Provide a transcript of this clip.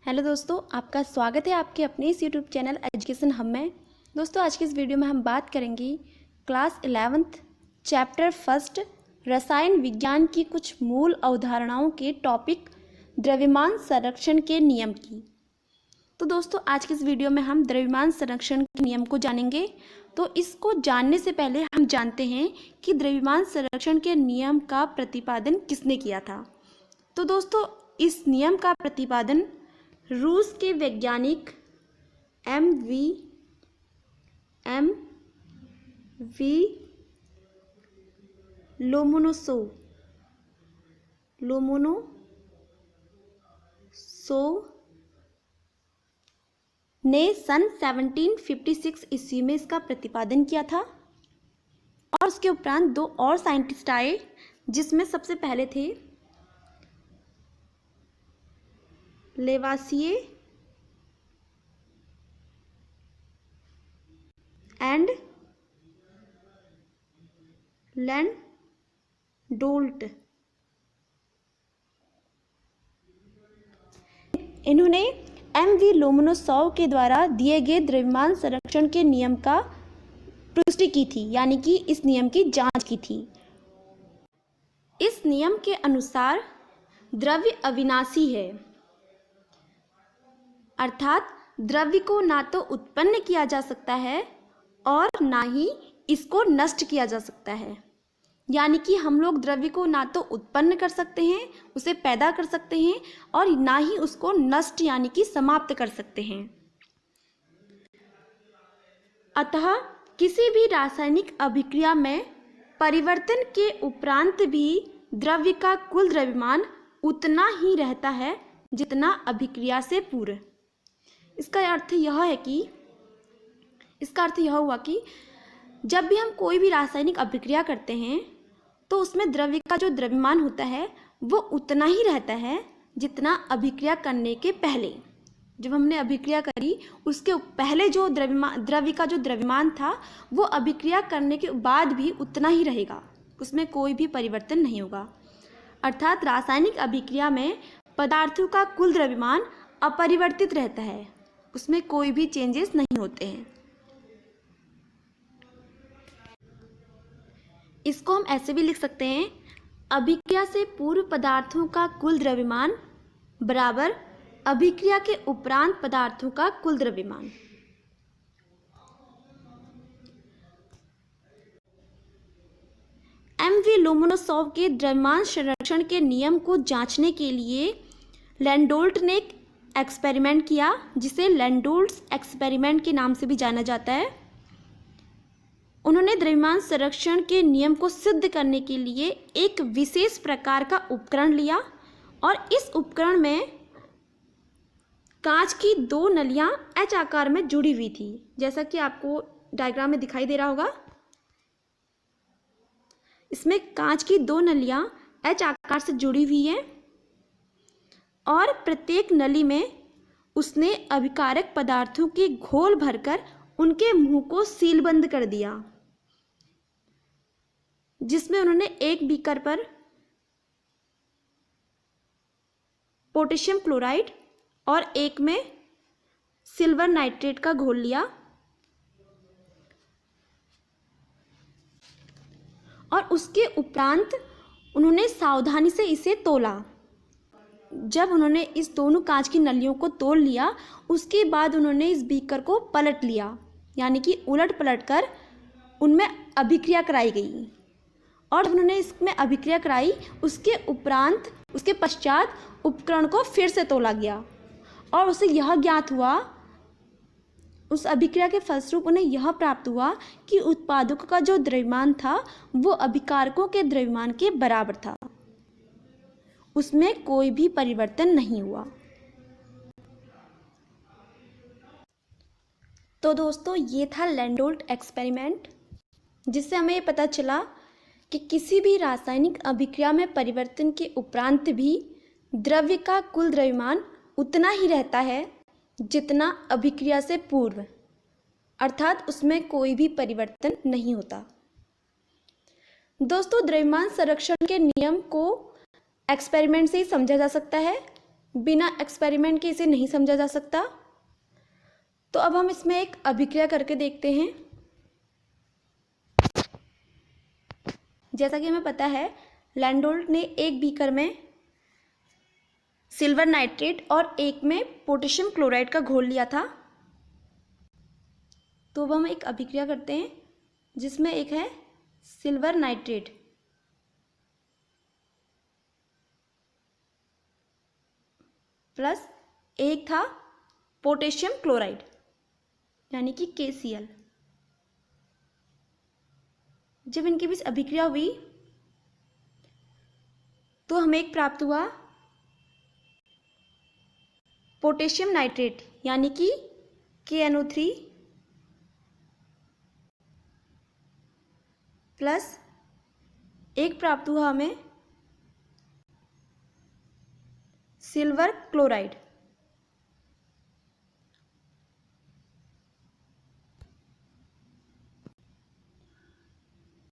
Hello दोस्तों, आपका स्वागत है आपके अपने इस यूट्यूब चैनल एजुकेशन हब में। दोस्तों, आज की इस वीडियो में हम बात करेंगे क्लास 11th चैप्टर फर्स्ट रसायन विज्ञान की कुछ मूल अवधारणाओं के टॉपिक द्रव्यमान संरक्षण के नियम की। तो दोस्तों, आज की इस वीडियो में हम द्रव्यमान संरक्षण के नियम को जानेंगे। तो इसको जानने से पहले हम जानते हैं कि द्रव्यमान संरक्षण के नियम का प्रतिपादन किसने किया था। तो दोस्तों, इस नियम का प्रतिपादन रूस के वैज्ञानिक एम वी लोमोनोसोव ने सन 1756 ईस्वी में इसका प्रतिपादन किया था। और उसके उपरांत दो और साइंटिस्ट आए, जिसमें सबसे पहले थे लेवासिए एंड लैंडोल्ट। इन्होंने एम.वी. लोमोनोसोव के द्वारा दिए गए द्रव्यमान संरक्षण के नियम का पुष्टि की थी, यानी कि इस नियम की जांच की थी। इस नियम के अनुसार द्रव्य अविनाशी है, अर्थात द्रव्य को ना तो उत्पन्न किया जा सकता है और ना ही इसको नष्ट किया जा सकता है। यानी कि हम लोग द्रव्य को ना तो उत्पन्न कर सकते हैं, उसे पैदा कर सकते हैं, और ना ही उसको नष्ट यानी कि समाप्त कर सकते हैं। अतः किसी भी रासायनिक अभिक्रिया में परिवर्तन के उपरांत भी द्रव्य का कुल द्रव्यमान उतना ही रहता है जितना अभिक्रिया से पूर्व। इसका अर्थ यह हुआ कि जब भी हम कोई भी रासायनिक अभिक्रिया करते हैं तो उसमें द्रव्य का जो द्रव्यमान होता है वो उतना ही रहता है जितना अभिक्रिया करने के पहले। जब हमने अभिक्रिया करी उसके पहले जो द्रव्य का जो द्रव्यमान था वो अभिक्रिया करने के बाद भी उतना ही रहेगा, उसमें कोई भी परिवर्तन नहीं होगा। अर्थात रासायनिक अभिक्रिया में पदार्थों का कुल द्रव्यमान अपरिवर्तित रहता है, उसमें कोई भी चेंजेस नहीं होते हैं। इसको हम ऐसे भी लिख सकते हैं, अभिक्रिया से पूर्व पदार्थों का कुल द्रव्यमान बराबर अभिक्रिया के उपरांत पदार्थों का कुल द्रव्यमान। एम.वी. लोमोनोसोव के द्रव्यमान संरक्षण के नियम को जांचने के लिए लैंडोल्ट ने एक एक्सपेरिमेंट किया, जिसे लैंडोल्ट्स एक्सपेरिमेंट के नाम से भी जाना जाता है। उन्होंने द्रव्यमान संरक्षण के नियम को सिद्ध करने के लिए एक विशेष प्रकार का उपकरण लिया, और इस उपकरण में कांच की दो नलियां एच आकार में जुड़ी हुई थी, जैसा कि आपको डायग्राम में दिखाई दे रहा होगा। इसमें कांच की दो नलियां एच आकार से जुड़ी हुई हैं, और प्रत्येक नली में उसने अभिकारक पदार्थों के घोल भरकर उनके मुंह को सीलबंद कर दिया, जिसमें उन्होंने एक बीकर पर पोटेशियम क्लोराइड और एक में सिल्वर नाइट्रेट का घोल लिया, और उसके उपरांत उन्होंने सावधानी से इसे तोला। जब उन्होंने इस दोनों कांच की नलियों को तोल लिया, उसके बाद उन्होंने इस बीकर को पलट लिया, यानी कि उलट पलट कर उनमें अभिक्रिया कराई गई। और जब उन्होंने इसमें अभिक्रिया कराई, उसके पश्चात उपकरण को फिर से तोला गया, और उसे यह ज्ञात हुआ, उस अभिक्रिया के फलस्वरूप उन्हें यह प्राप्त हुआ कि उत्पादकों का जो द्रव्यमान था वो अभिकारकों के द्रव्यमान के बराबर था, उसमें कोई भी परिवर्तन नहीं हुआ। तो दोस्तों, ये था लैंडोल्ट एक्सपेरिमेंट, जिससे हमें ये पता चला कि किसी भी रासायनिक अभिक्रिया में परिवर्तन के उपरांत भी द्रव्य का कुल द्रव्यमान उतना ही रहता है जितना अभिक्रिया से पूर्व, अर्थात उसमें कोई भी परिवर्तन नहीं होता। दोस्तों, द्रव्यमान संरक्षण के नियम को एक्सपेरिमेंट से ही समझा जा सकता है, बिना एक्सपेरिमेंट के इसे नहीं समझा जा सकता। तो अब हम इसमें एक अभिक्रिया करके देखते हैं। जैसा कि हमें पता है, लैंडोल्ट ने एक बीकर में सिल्वर नाइट्रेट और एक में पोटेशियम क्लोराइड का घोल लिया था। तो अब हम एक अभिक्रिया करते हैं जिसमें एक है सिल्वर नाइट्रेट प्लस एक था पोटेशियम क्लोराइड यानी कि KCl। जब इनके बीच अभिक्रिया हुई तो हमें एक प्राप्त हुआ पोटेशियम नाइट्रेट यानी कि KNO3 प्लस एक प्राप्त हुआ हमें सिल्वर क्लोराइड